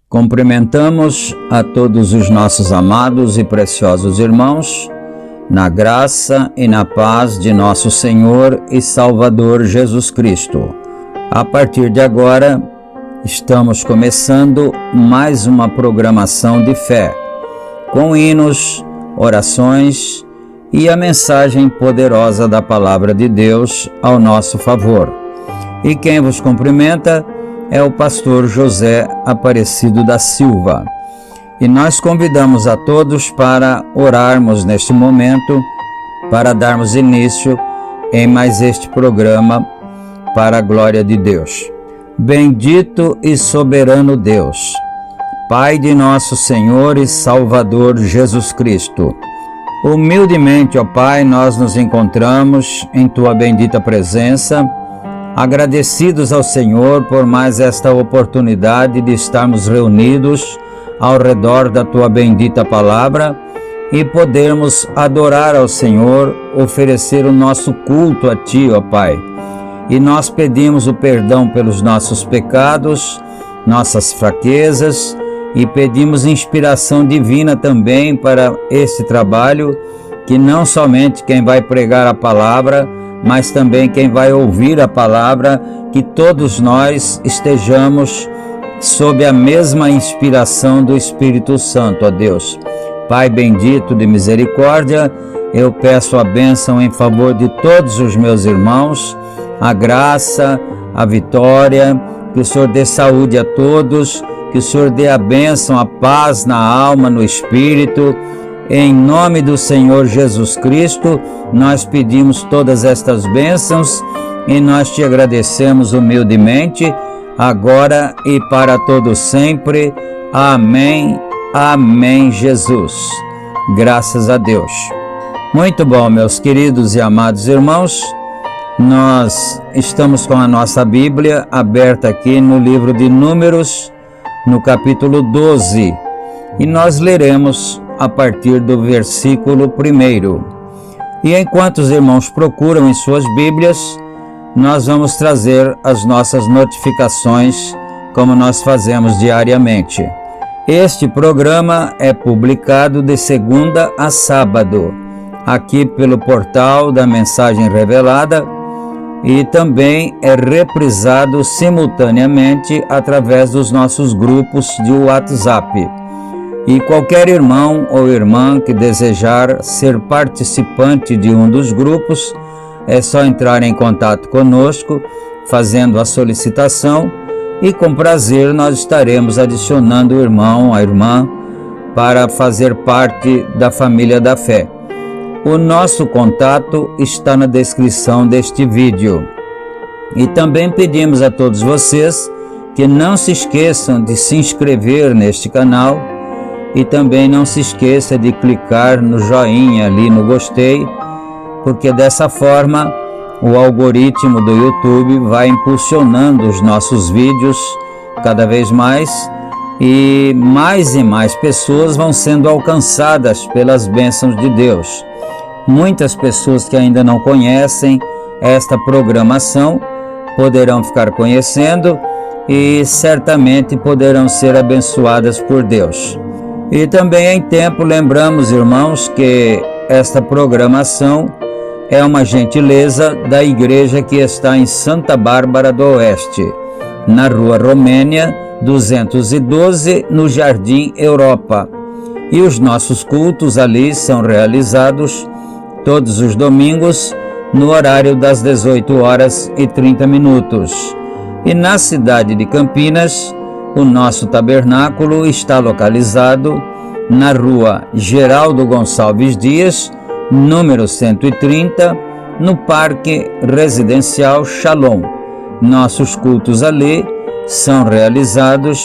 Cumprimentamos a todos os nossos amados e preciosos irmãos, na graça e na paz de nosso Senhor e Salvador Jesus Cristo. A partir de agora, estamos começando mais uma programação de fé, com hinos, orações e a mensagem poderosa da Palavra de Deus ao nosso favor. E quem vos cumprimenta é o pastor José Aparecido da Silva. E nós convidamos a todos para orarmos neste momento, para darmos início em mais este programa para a glória de Deus. Bendito e soberano Deus, Pai de nosso Senhor e Salvador Jesus Cristo, humildemente, ó Pai, nós nos encontramos em Tua bendita presença, agradecidos ao Senhor por mais esta oportunidade de estarmos reunidos ao redor da Tua bendita palavra e podermos adorar ao Senhor, oferecer o nosso culto a Ti, ó Pai. E nós pedimos o perdão pelos nossos pecados, nossas fraquezas, e pedimos inspiração divina também para esse trabalho, que não somente quem vai pregar a palavra, mas também quem vai ouvir a palavra, que todos nós estejamos sob a mesma inspiração do Espírito Santo, ó Deus. Pai bendito de misericórdia, eu peço a bênção em favor de todos os meus irmãos, a graça, a vitória, que o Senhor dê saúde a todos, que o Senhor dê a bênção, a paz na alma, no espírito, Em nome do Senhor Jesus Cristo, nós pedimos todas estas bênçãos e nós te agradecemos humildemente, agora e para todo sempre. Amém, amém, Jesus. Graças a Deus. Muito bom, meus queridos e amados irmãos, nós estamos com a nossa Bíblia aberta aqui no livro de Números, no capítulo 12, e nós leremos a partir do versículo 1. E enquanto os irmãos procuram em suas Bíblias, nós vamos trazer as nossas notificações, como nós fazemos diariamente. Este programa é publicado de segunda a sábado, aqui pelo portal da Mensagem Revelada, e também é reprisado simultaneamente através dos nossos grupos de WhatsApp. E qualquer irmão ou irmã que desejar ser participante de um dos grupos, é só entrar em contato conosco, fazendo a solicitação, e com prazer nós estaremos adicionando o irmão, a irmã, para fazer parte da família da fé. O nosso contato está na descrição deste vídeo. E também pedimos a todos vocês que não se esqueçam de se inscrever neste canal, e também não se esqueça de clicar no joinha ali no gostei, porque dessa forma o algoritmo do YouTube vai impulsionando os nossos vídeos cada vez mais e mais pessoas vão sendo alcançadas pelas bênçãos de Deus. Muitas pessoas que ainda não conhecem esta programação poderão ficar conhecendo e certamente poderão ser abençoadas por Deus. E também em tempo lembramos, irmãos, que esta programação é uma gentileza da igreja que está em Santa Bárbara do Oeste, na Rua Romênia 212, no Jardim Europa. E os nossos cultos ali são realizados todos os domingos no horário das 18h30. E na cidade de Campinas, o nosso tabernáculo está localizado na Rua Geraldo Gonçalves Dias, número 130, no Parque Residencial Shalom. Nossos cultos ali são realizados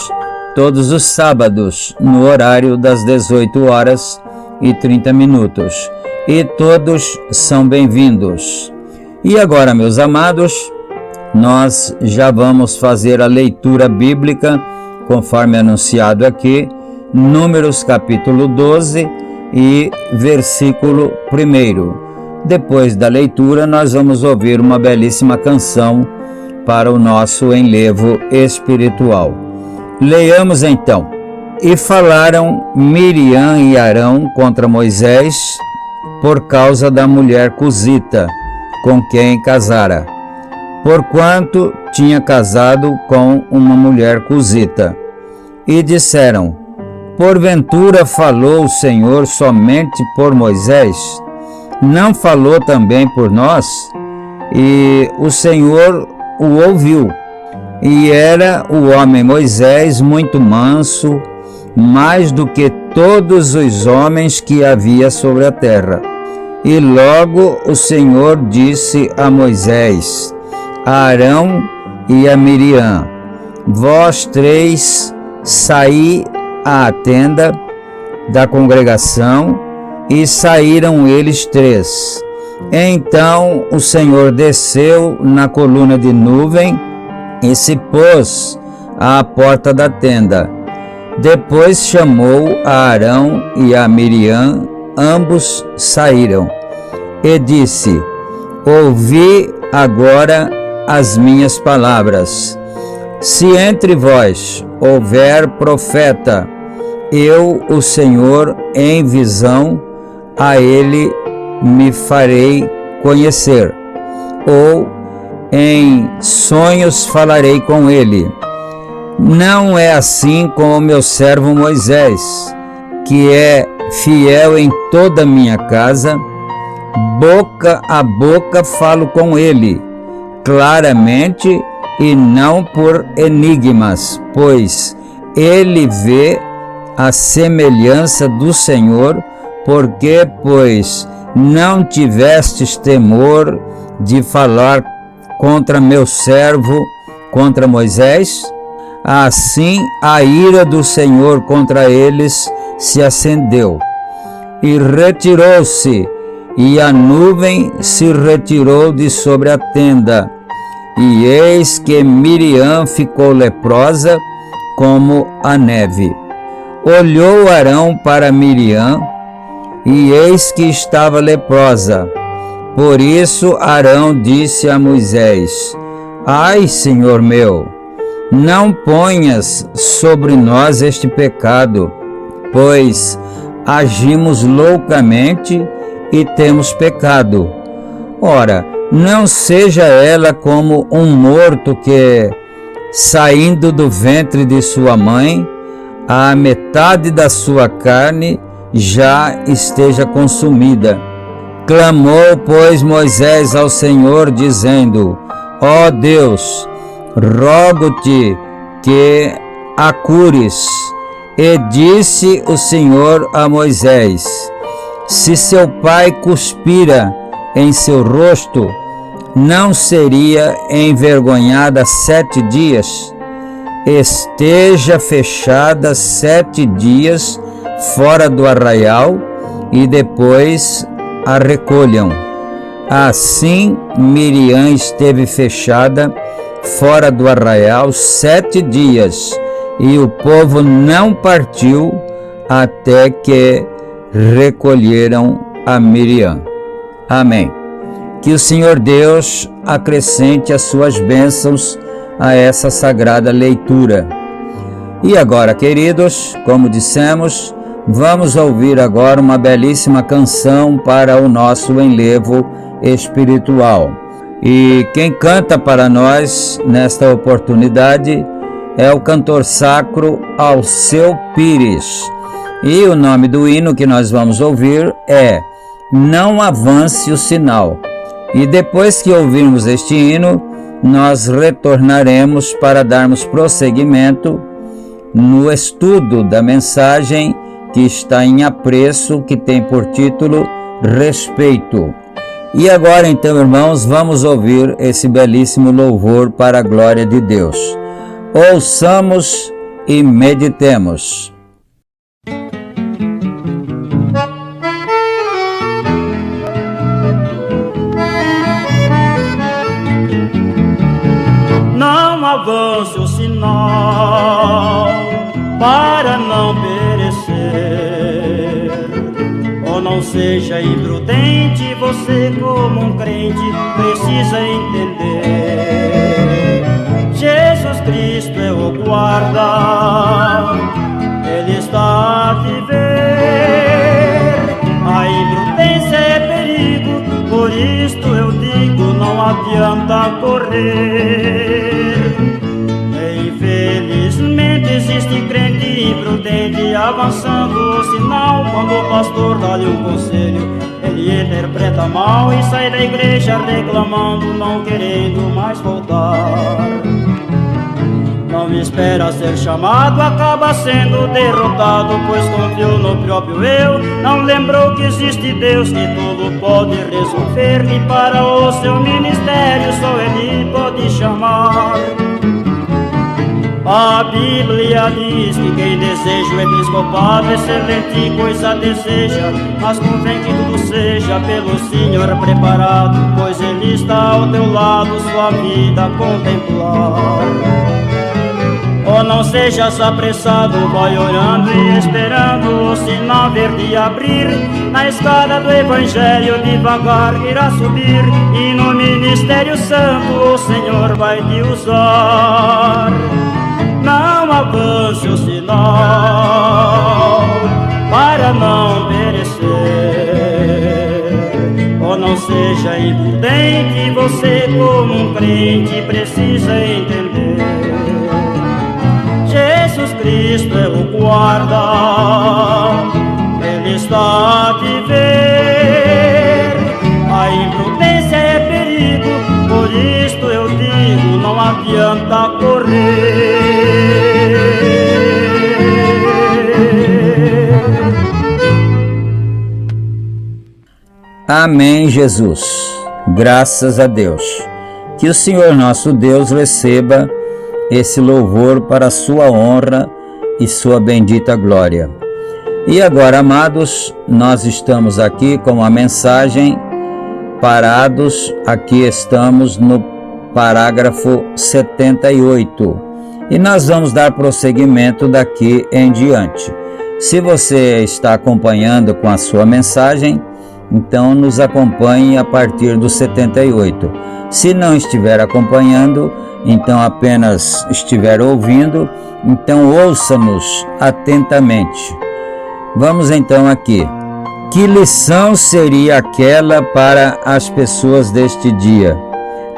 todos os sábados, no horário das 18h30. E todos são bem-vindos. E agora, meus amados, nós já vamos fazer a leitura bíblica, conforme anunciado aqui, Números capítulo 12 e versículo 1. Depois da leitura, nós vamos ouvir uma belíssima canção para o nosso enlevo espiritual. Leiamos então. E falaram Miriam e Arão contra Moisés por causa da mulher cusita, com quem casara, porquanto tinha casado com uma mulher cusita. E disseram: porventura falou o Senhor somente por Moisés? Não falou também por nós? E o Senhor o ouviu. E era o homem Moisés muito manso, mais do que todos os homens que havia sobre a terra. E logo o Senhor disse a Moisés, a Arão e a Miriam: vós três saí à tenda da congregação. E saíram eles três. Então o Senhor desceu na coluna de nuvem e se pôs à porta da tenda. Depois chamou a Arão e a Miriam, ambos saíram, e disse: ouvi agora as minhas palavras. Se entre vós houver profeta, eu, o Senhor, em visão, a ele me farei conhecer, ou em sonhos falarei com ele. Não é assim com o meu servo Moisés, que é fiel em toda a minha casa. Boca a boca falo com ele, claramente e não por enigmas, pois ele vê a semelhança do Senhor, Porque, pois, não tivestes temor de falar contra meu servo, contra Moisés? Assim a ira do Senhor contra eles se acendeu, e retirou-se, e a nuvem se retirou de sobre a tenda. E eis que Miriam ficou leprosa como a neve. Olhou Arão para Miriam, e eis que estava leprosa. Por isso Arão disse a Moisés: Ai, Senhor meu, não ponhas sobre nós este pecado, pois agimos loucamente e temos pecado. Ora, não seja ela como um morto que, saindo do ventre de sua mãe, a metade da sua carne já esteja consumida. Clamou, pois, Moisés ao Senhor, dizendo: Ó Deus, rogo-te que a cures. E disse o Senhor a Moisés: Se seu pai cuspira em seu rosto, não seria envergonhada 7 dias? Esteja fechada 7 dias fora do arraial, e depois a recolham. Assim Miriam esteve fechada fora do arraial 7 dias, e o povo não partiu até que recolheram a Miriam. Amém. Que o Senhor Deus acrescente as suas bênçãos a essa sagrada leitura. E agora, queridos, como dissemos, vamos ouvir agora uma belíssima canção para o nosso enlevo espiritual. E quem canta para nós nesta oportunidade é o cantor sacro Alceu Pires. E o nome do hino que nós vamos ouvir é Não Avance o Sinal. E depois que ouvirmos este hino, nós retornaremos para darmos prosseguimento no estudo da mensagem que está em apreço, que tem por título Respeito. E agora então, irmãos, vamos ouvir esse belíssimo louvor para a glória de Deus. Ouçamos e meditemos. Não avance o sinal para não perecer, ou não seja imprudente, você como um crente precisa entender. Jesus Cristo é o guarda, Ele está a viver. A imprudência é perigo, por isto eu digo, não adianta correr. Infelizmente existe crente imprudente avançando o sinal. Quando o pastor dá-lhe um conselho, ele interpreta mal e sai da igreja reclamando, não querendo mais voltar. Não espera ser chamado, acaba sendo derrotado, pois confiou no próprio eu. Não lembrou que existe Deus que tudo pode resolver, e para o seu ministério só Ele pode chamar. A Bíblia diz que quem deseja o episcopado, excelente coisa deseja, mas convém que tudo seja pelo Senhor preparado, pois Ele está ao teu lado, sua vida a contemplar. Oh, não sejas apressado, vai orando e esperando o sinal verde abrir. Na escada do Evangelho devagar irá subir, e no ministério santo o Senhor vai te usar. Não avance o sinal para não perecer, ou não seja imprudente, você como um crente precisa entender. Jesus Cristo é o guarda, Ele está a viver. A imprudência é perigo, por isto eu digo, não adianta correr. Amém, Jesus. Graças a Deus. Que o Senhor nosso Deus receba esse louvor para a sua honra e sua bendita glória. E agora, amados, nós estamos aqui com a mensagem parados. Aqui estamos no parágrafo 78 e nós vamos dar prosseguimento daqui em diante. Se você está acompanhando com a sua mensagem, então nos acompanhe a partir do 78. Se não estiver acompanhando, então apenas estiver ouvindo, então ouça-nos atentamente. Vamos então aqui. Que lição seria aquela para as pessoas deste dia?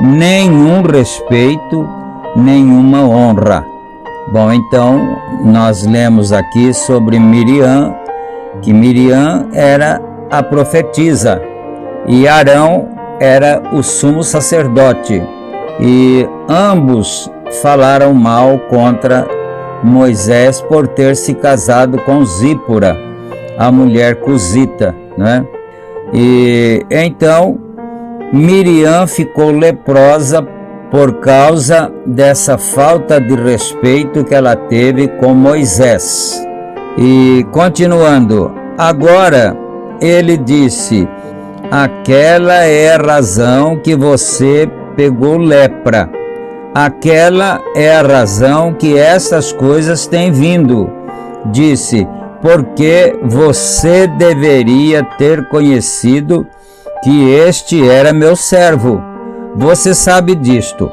Nenhum respeito, nenhuma honra. Bom, então nós lemos aqui sobre Miriam, que Miriam era a profetisa e Arão era o sumo sacerdote, e ambos falaram mal contra Moisés por ter se casado com Zípora, a mulher cusita, né? E então Miriam ficou leprosa por causa dessa falta de respeito que ela teve com Moisés. E continuando, agora ele disse: aquela é a razão que você pegou lepra. Aquela é a razão que essas coisas têm vindo. Disse: porque você deveria ter conhecido que este era meu servo. Você sabe disto.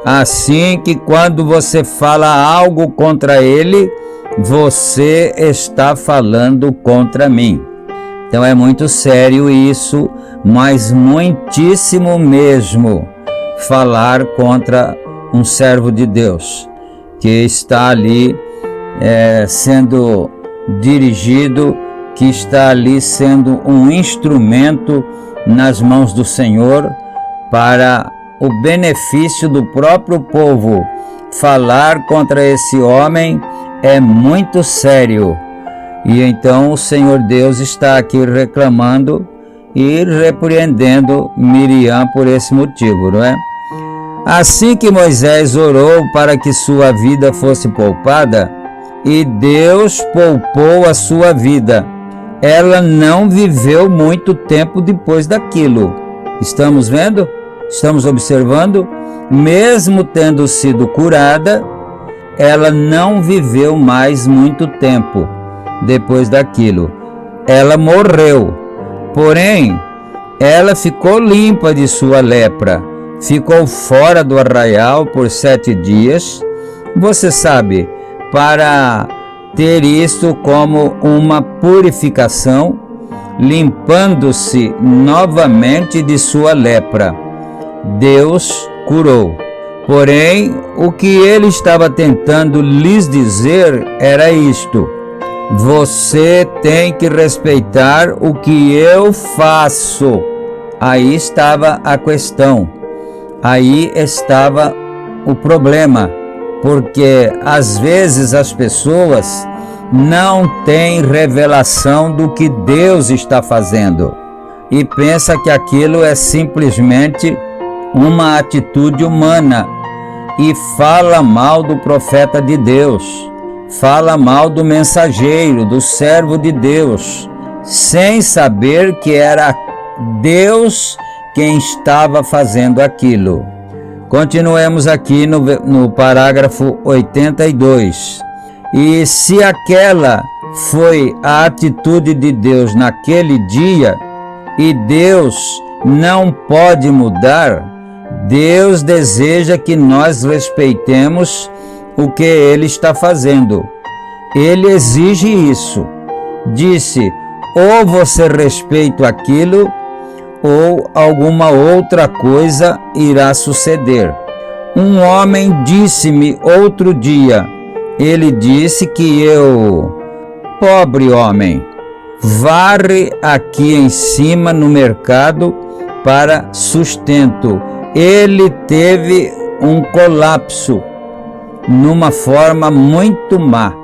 Assim que quando você fala algo contra ele, você está falando contra mim. Então é muito sério isso, mas muitíssimo mesmo, falar contra um servo de Deus que está ali sendo dirigido, que está ali sendo um instrumento nas mãos do Senhor para o benefício do próprio povo. Falar contra esse homem é muito sério. E então o Senhor Deus está aqui reclamando e repreendendo Miriam por esse motivo, não é? Assim que Moisés orou para que sua vida fosse poupada, e Deus poupou a sua vida, ela não viveu muito tempo depois daquilo. Estamos vendo? Estamos observando? Mesmo tendo sido curada, ela não viveu mais muito tempo depois daquilo. Ela morreu. Porém, ela ficou limpa de sua lepra. Ficou fora do arraial por 7 dias. Você sabe, para ter isto como uma purificação, limpando-se novamente de sua lepra. Deus curou. Porém, o que ele estava tentando lhes dizer era isto: você tem que respeitar o que eu faço. Aí estava a questão. Aí estava o problema. Porque às vezes as pessoas não têm revelação do que Deus está fazendo e pensa que aquilo é simplesmente uma atitude humana e fala mal do profeta de Deus, fala mal do mensageiro, do servo de Deus, sem saber que era Deus quem estava fazendo aquilo. Continuemos aqui no parágrafo 82. E se aquela foi a atitude de Deus naquele dia, e Deus não pode mudar, Deus deseja que nós respeitemos o que Ele está fazendo. Ele exige isso. Disse: ou você respeita aquilo, ou alguma outra coisa irá suceder. Um homem disse-me outro dia, ele disse que eu, pobre homem, varre aqui em cima no mercado para sustento. Ele teve um colapso numa forma muito má.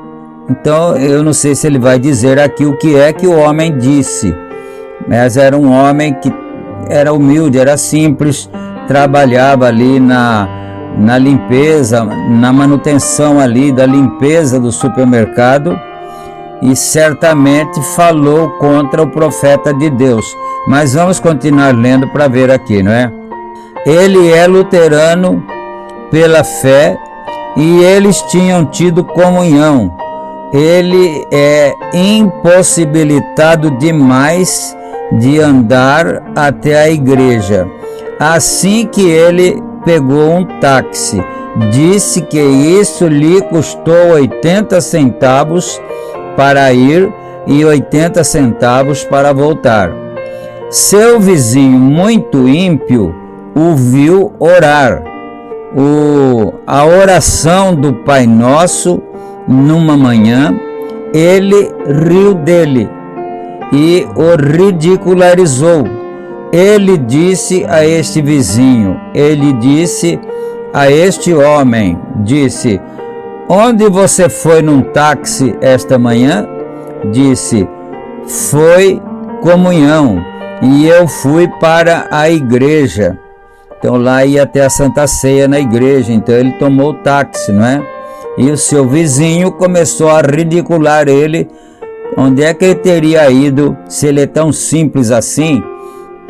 Então eu não sei se ele vai dizer aqui o que é que o homem disse, mas era um homem que era humilde, era simples, trabalhava ali na limpeza, na manutenção ali da limpeza do supermercado, e certamente falou contra o profeta de Deus. Mas vamos continuar lendo para ver aqui, não é? Ele é luterano pela fé e eles tinham tido comunhão. Ele é impossibilitado demais de andar até a igreja. Assim que ele pegou um táxi, disse que isso lhe custou 80 centavos para ir e 80 centavos para voltar. Seu vizinho, muito ímpio, o viu orar. A oração do Pai Nosso, numa manhã, ele riu dele e o ridicularizou. Ele disse a este vizinho, ele disse a este homem, disse: onde você foi num táxi esta manhã? Disse: foi comunhão, e eu fui para a igreja. Então lá ia até a Santa Ceia na igreja, então ele tomou o táxi, não é? E o seu vizinho começou a ridicular ele. Onde é que ele teria ido, se ele é tão simples assim,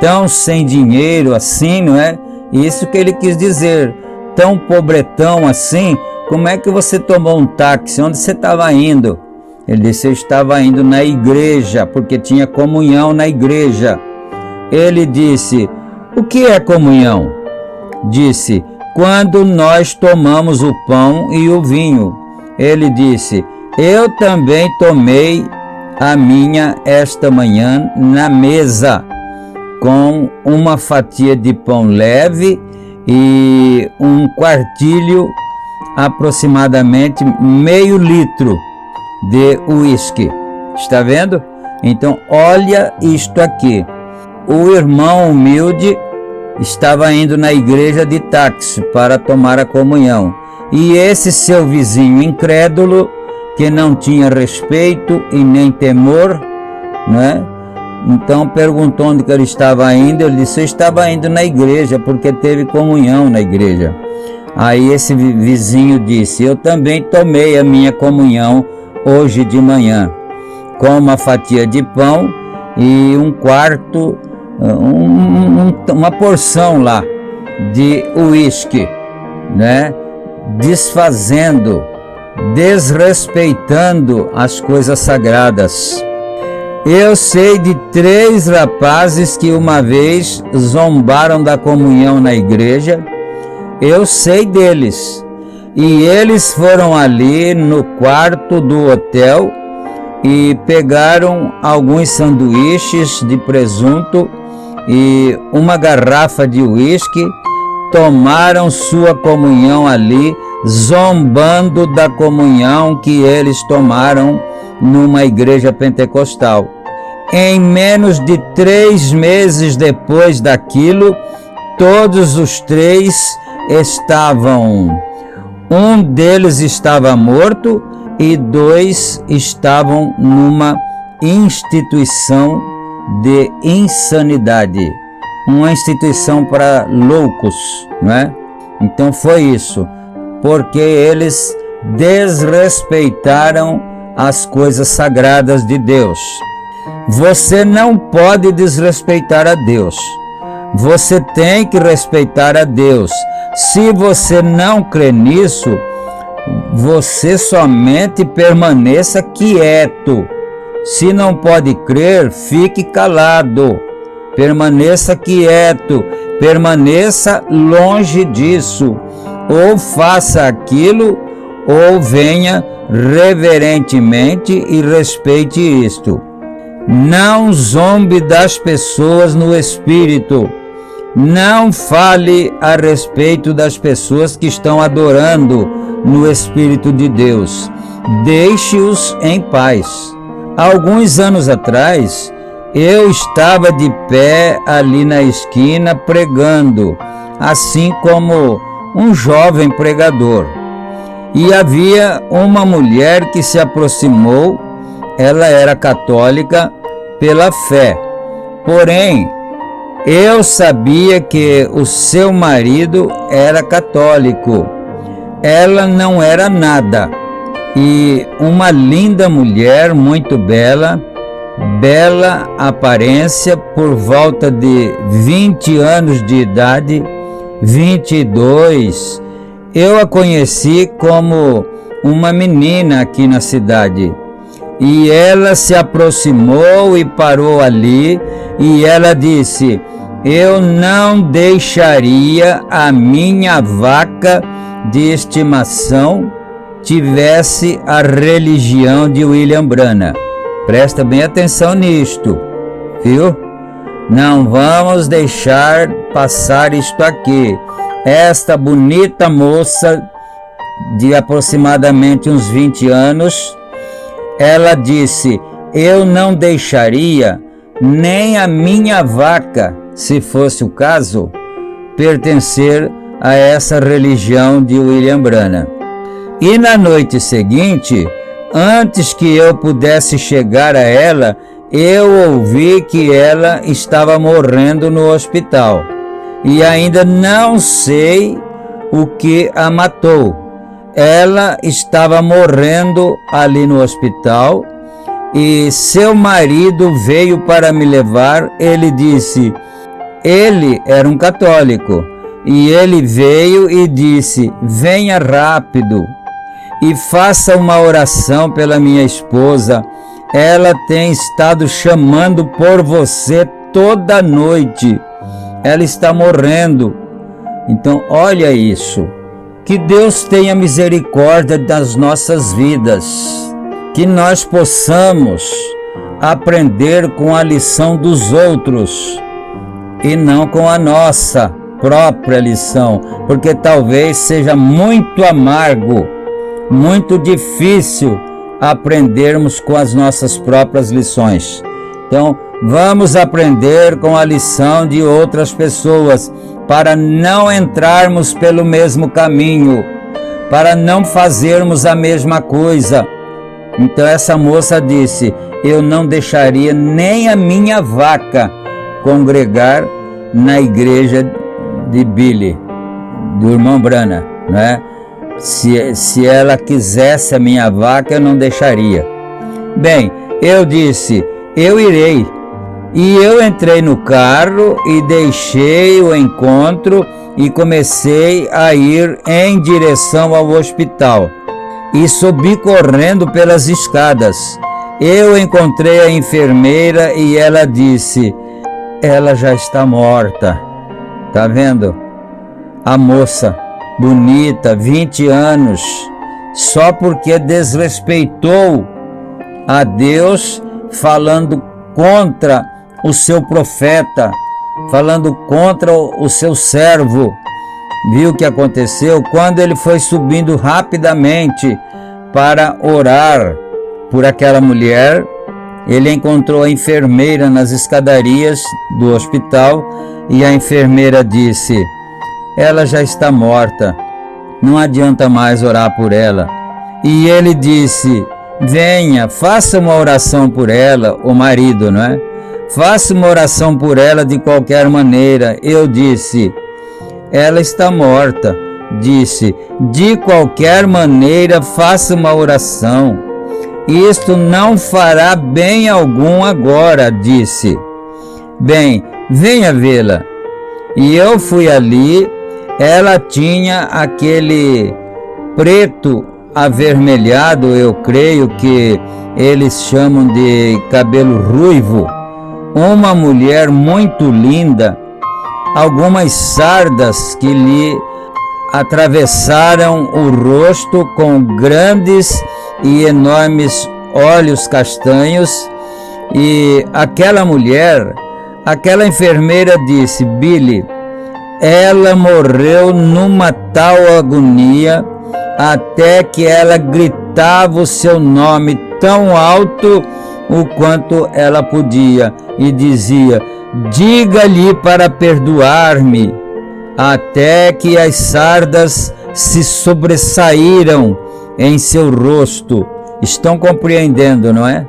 tão sem dinheiro assim, não é? Isso que ele quis dizer, tão pobretão assim, como é que você tomou um táxi? Onde você estava indo? Ele disse: eu estava indo na igreja, porque tinha comunhão na igreja. Ele disse: o que é comunhão? Disse: quando nós tomamos o pão e o vinho. Ele disse: eu também tomei a minha esta manhã na mesa, com uma fatia de pão leve e um quartilho, aproximadamente meio litro de uísque. Está vendo? Então olha isto aqui. O irmão humilde estava indo na igreja de táxi para tomar a comunhão, e esse seu vizinho incrédulo, que não tinha respeito e nem temor, né? Então perguntou onde que ele estava indo. Ele disse: eu estava indo na igreja, porque teve comunhão na igreja. Aí esse vizinho disse: eu também tomei a minha comunhão hoje de manhã, com uma fatia de pão e um quarto, uma porção lá de uísque, né? Desfazendo, desrespeitando as coisas sagradas. Eu sei de 3 rapazes que uma vez zombaram da comunhão na igreja. Eu sei deles. E eles foram ali no quarto do hotel e pegaram alguns sanduíches de presunto e uma garrafa de uísque, tomaram sua comunhão ali, zombando da comunhão que eles tomaram numa igreja pentecostal. Em menos de 3 meses depois daquilo, todos os 3 estavam, um deles estava morto e 2 estavam numa instituição de insanidade, uma instituição para loucos, não é? Então foi isso, porque eles desrespeitaram as coisas sagradas de Deus. Você não pode desrespeitar a Deus. Você tem que respeitar a Deus. Se você não crê nisso, você somente permaneça quieto. Se não pode crer, fique calado. Permaneça quieto, permaneça longe disso. Ou faça aquilo, ou venha reverentemente e respeite isto. Não zombe das pessoas no espírito. Não fale a respeito das pessoas que estão adorando no Espírito de Deus. Deixe-os em paz. Alguns anos atrás, eu estava de pé ali na esquina pregando, assim como um jovem pregador. E havia uma mulher que se aproximou. Ela era católica pela fé Porém, eu sabia que o seu marido era católico. Ela não era nada. E uma linda mulher, muito bela, bela aparência, por volta de 20 anos de idade, 22. Eu a conheci como uma menina aqui na cidade. E ela se aproximou e parou ali, e ela disse: eu não deixaria a minha vaca de estimação tivesse a religião de William Branham. Presta bem atenção nisto, viu? Não vamos deixar passar isto aqui. Esta bonita moça de aproximadamente uns 20 anos, ela disse: eu não deixaria nem a minha vaca, se fosse o caso, pertencer a essa religião de William Branham. E na noite seguinte, antes que eu pudesse chegar a ela, eu ouvi que ela estava morrendo no hospital. E ainda não sei o que a matou. Ela estava morrendo ali no hospital e seu marido veio para me levar. Ele disse, ele era um católico, e ele veio e disse: venha rápido e faça uma oração pela minha esposa. Ela tem estado chamando por você toda noite. Ela está morrendo. Então, olha isso. Que Deus tenha misericórdia das nossas vidas. Que nós possamos aprender com a lição dos outros e não com a nossa própria lição, porque talvez seja muito amargo, muito difícil aprendermos com as nossas próprias lições. Então, vamos aprender com a lição de outras pessoas, para não entrarmos pelo mesmo caminho, para não fazermos a mesma coisa. Então essa moça disse: eu não deixaria nem a minha vaca congregar na igreja de Billy, do irmão Branham, né? Se ela quisesse a minha vaca, eu não deixaria. Bem, eu disse: eu irei. E eu entrei no carro e deixei o encontro e comecei a ir em direção ao hospital. E subi correndo pelas escadas. Eu encontrei a enfermeira e ela disse: ela já está morta. Tá vendo? A moça, bonita, 20 anos, só porque desrespeitou a Deus, falando contra o seu profeta, falando contra o seu servo. Viu o que aconteceu? Quando ele foi subindo rapidamente para orar por aquela mulher, ele encontrou a enfermeira nas escadarias do hospital e a enfermeira disse: ela já está morta, não adianta mais orar por ela. E ele disse: venha, faça uma oração por ela, o marido, não é? Faça uma oração por ela de qualquer maneira. Eu disse: ela está morta. Disse: de qualquer maneira, faça uma oração. Isto não fará bem algum agora, disse. Bem, venha vê-la. E eu fui ali. Ela tinha aquele preto avermelhado, eu creio que eles chamam de cabelo ruivo. Uma mulher muito linda, algumas sardas que lhe atravessaram o rosto com grandes e enormes olhos castanhos. E aquela mulher, aquela enfermeira disse: Billy, ela morreu numa tal agonia, até que ela gritava o seu nome tão alto o quanto ela podia e dizia: diga-lhe para perdoar-me, até que as sardas se sobressaíram em seu rosto. Estão compreendendo, não é?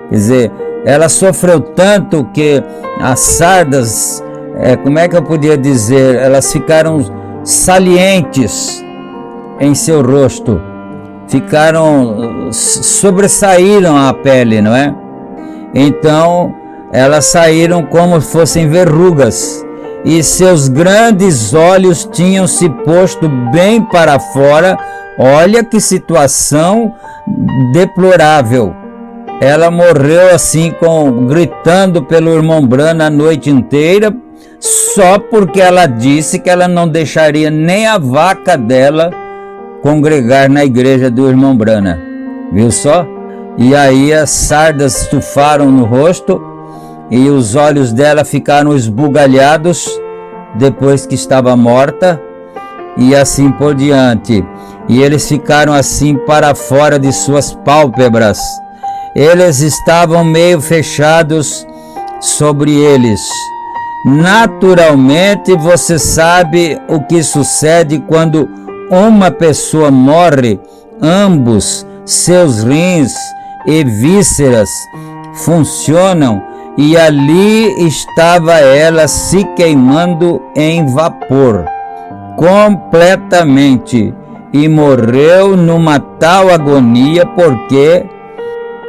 Quer dizer, Ela sofreu tanto que as sardas, como é que eu podia dizer, elas ficaram salientes em seu rosto, sobressaíram a pele, não é? Então elas saíram como se fossem verrugas, e seus grandes olhos tinham se posto bem para fora. Olha que situação deplorável. Ela morreu assim, gritando pelo irmão Branham a noite inteira, só porque ela disse que ela não deixaria nem a vaca dela congregar na igreja do irmão Branham. Viu só? E aí as sardas estufaram no rosto e os olhos dela ficaram esbugalhados depois que estava morta, e assim por diante. E eles ficaram assim para fora de suas pálpebras. Eles estavam meio fechados sobre eles. Naturalmente, você sabe o que sucede quando uma pessoa morre. Ambos seus rins e vísceras funcionam, e ali estava ela se queimando em vapor completamente, e morreu numa tal agonia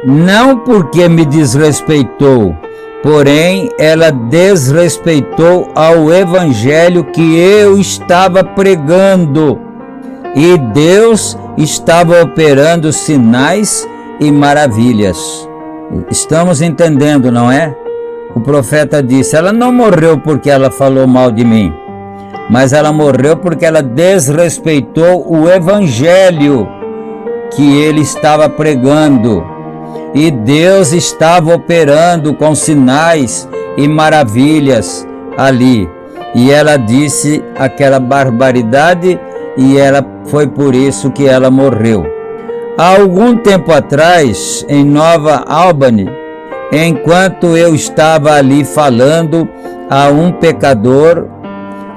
não porque me desrespeitou, porém ela desrespeitou ao evangelho que eu estava pregando, e Deus estava operando sinais e maravilhas. Estamos entendendo, não é? O profeta disse, ela não morreu porque ela falou mal de mim, mas ela morreu porque ela desrespeitou o evangelho que ele estava pregando, e Deus estava operando com sinais e maravilhas ali, e ela disse aquela barbaridade, e foi por isso que ela morreu. Há algum tempo atrás, em Nova Albany, enquanto eu estava ali falando a um pecador,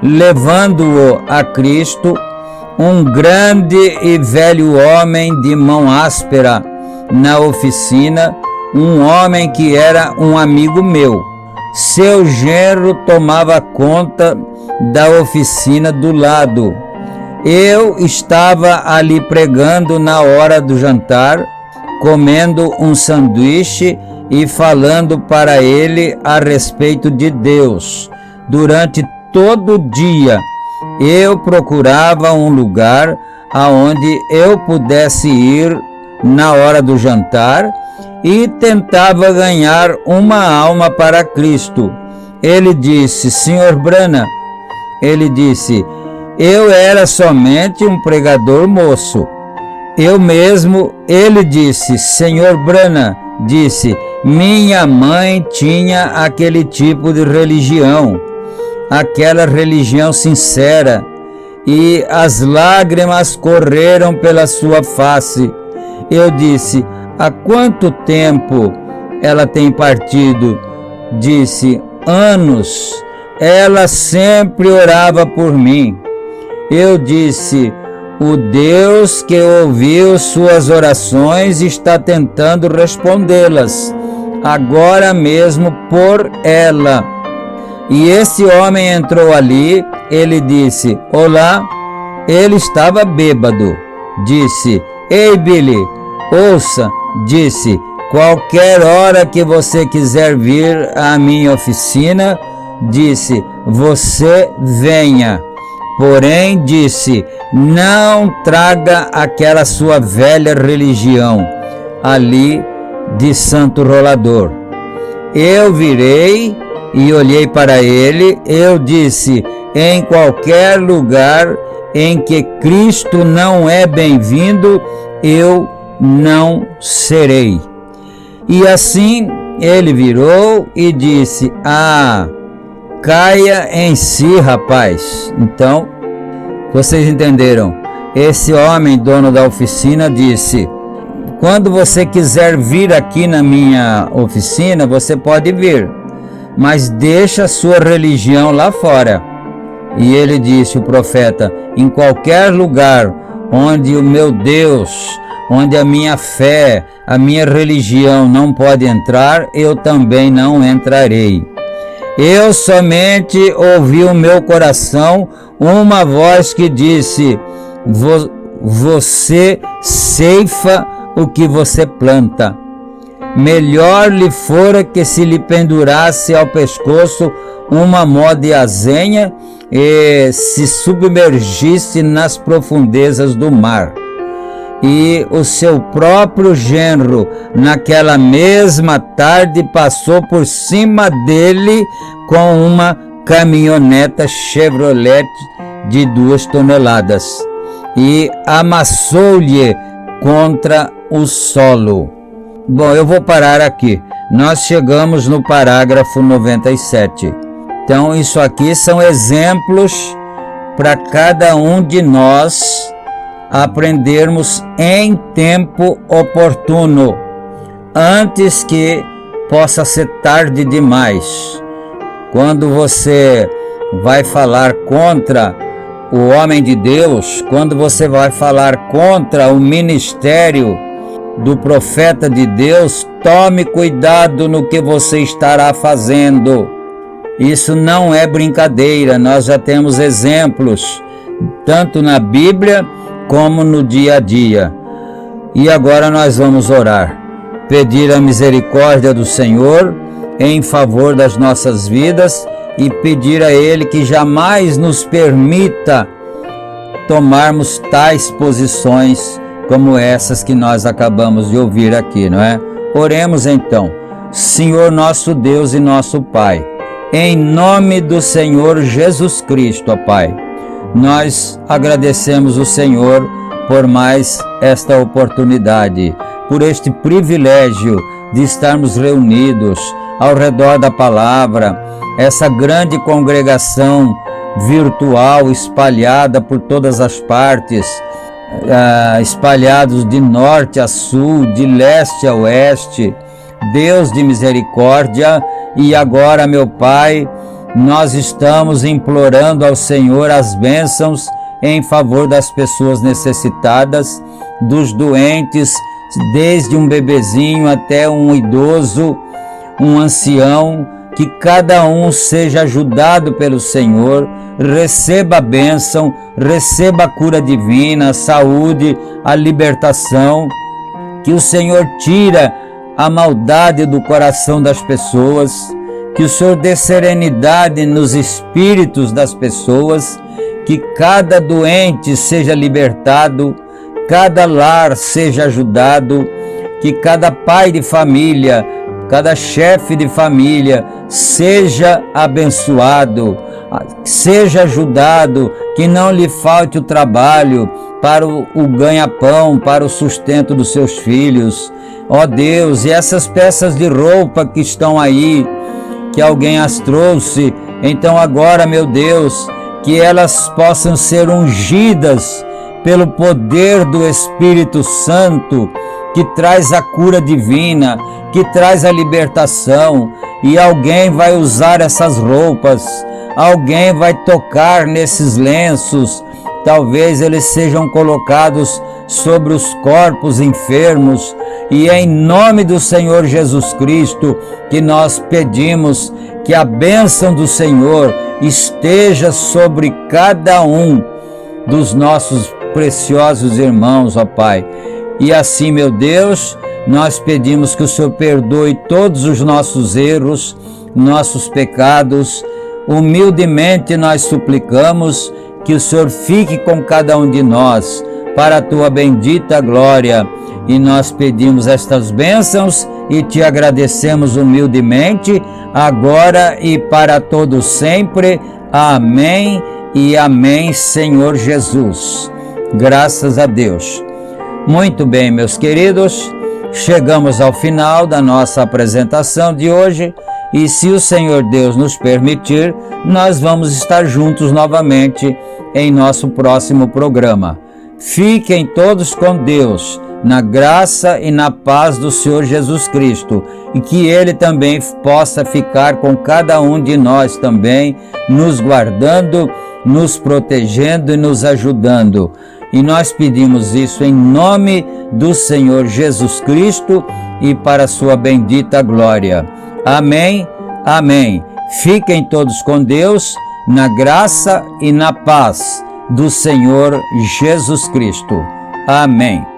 levando-o a Cristo, um grande e velho homem de mão áspera na oficina, um homem que era um amigo meu. Seu genro tomava conta da oficina do lado. Eu estava ali pregando na hora do jantar, comendo um sanduíche e falando para ele a respeito de Deus. Durante todo o dia eu procurava um lugar aonde eu pudesse ir na hora do jantar e tentava ganhar uma alma para Cristo. Ele disse, Sr. Branham, ele disse, eu era somente um pregador moço. Eu mesmo, ele disse, Sr. Branham, disse, minha mãe tinha aquele tipo de religião, aquela religião sincera, e as lágrimas correram pela sua face. Eu disse, há quanto tempo ela tem partido? Disse, anos. Ela sempre orava por mim. Eu disse, o Deus que ouviu suas orações está tentando respondê-las, agora mesmo por ela. E esse homem entrou ali, ele disse, olá. Ele estava bêbado. Disse, ei Billy, ouça, disse, qualquer hora que você quiser vir à minha oficina, disse, você venha. Porém, disse, não traga aquela sua velha religião ali de santo rolador. Eu virei e olhei para ele, eu disse, em qualquer lugar em que Cristo não é bem-vindo, eu não serei. E assim ele virou e disse, caia em si, rapaz. Então, vocês entenderam? Esse homem, dono da oficina, disse, quando você quiser vir aqui na minha oficina, você pode vir, mas deixa a sua religião lá fora. E ele disse, o profeta, em qualquer lugar onde o meu Deus, onde a minha fé, a minha religião não pode entrar, eu também não entrarei. Eu somente ouvi o meu coração uma voz que disse: você ceifa o que você planta. Melhor lhe fora que se lhe pendurasse ao pescoço uma mó de azenha e se submergisse nas profundezas do mar. E o seu próprio genro, naquela mesma tarde, passou por cima dele com uma caminhoneta Chevrolet de 2 toneladas e amassou-lhe contra o solo. Bom, eu vou parar aqui. Nós chegamos no parágrafo 97. Então, isso aqui são exemplos para cada um de nós aprendermos em tempo oportuno, antes que possa ser tarde demais. Quando você vai falar contra o homem de Deus, quando você vai falar contra o ministério do profeta de Deus, tome cuidado no que você estará fazendo. Isso não é brincadeira, nós já temos exemplos, tanto na Bíblia como no dia a dia. E agora nós vamos orar, pedir a misericórdia do Senhor em favor das nossas vidas e pedir a Ele que jamais nos permita tomarmos tais posições como essas que nós acabamos de ouvir aqui, não é? Oremos então. Senhor nosso Deus e nosso Pai, em nome do Senhor Jesus Cristo, ó Pai, nós agradecemos o Senhor por mais esta oportunidade, por este privilégio de estarmos reunidos ao redor da palavra, essa grande congregação virtual espalhada por todas as partes, espalhados de norte a sul, de leste a oeste. Deus de misericórdia, e agora, meu Pai, nós estamos implorando ao Senhor as bênçãos em favor das pessoas necessitadas, dos doentes, desde um bebezinho até um idoso, um ancião, que cada um seja ajudado pelo Senhor, receba a bênção, receba a cura divina, a saúde, a libertação, que o Senhor tira a maldade do coração das pessoas, que o Senhor dê serenidade nos espíritos das pessoas, que cada doente seja libertado, cada lar seja ajudado, que cada pai de família, cada chefe de família seja abençoado, seja ajudado, que não lhe falte o trabalho para o ganha-pão, para o sustento dos seus filhos. Ó Deus, e essas peças de roupa que estão aí, que alguém as trouxe, então agora, meu Deus, que elas possam ser ungidas pelo poder do Espírito Santo, que traz a cura divina, que traz a libertação, e alguém vai usar essas roupas, alguém vai tocar nesses lenços, talvez eles sejam colocados sobre os corpos enfermos, e é em nome do Senhor Jesus Cristo que nós pedimos que a bênção do Senhor esteja sobre cada um dos nossos preciosos irmãos, ó Pai. E assim, meu Deus, nós pedimos que o Senhor perdoe todos os nossos erros, nossos pecados. Humildemente nós suplicamos que o Senhor fique com cada um de nós, para a tua bendita glória. E nós pedimos estas bênçãos e te agradecemos humildemente, agora e para todos sempre. Amém e amém, Senhor Jesus. Graças a Deus. Muito bem, meus queridos, chegamos ao final da nossa apresentação de hoje, e se o Senhor Deus nos permitir, nós vamos estar juntos novamente em nosso próximo programa. Fiquem todos com Deus, na graça e na paz do Senhor Jesus Cristo, e que Ele também possa ficar com cada um de nós também, nos guardando, nos protegendo e nos ajudando. E nós pedimos isso em nome do Senhor Jesus Cristo e para a sua bendita glória. Amém, amém. Fiquem todos com Deus, na graça e na paz do Senhor Jesus Cristo. Amém.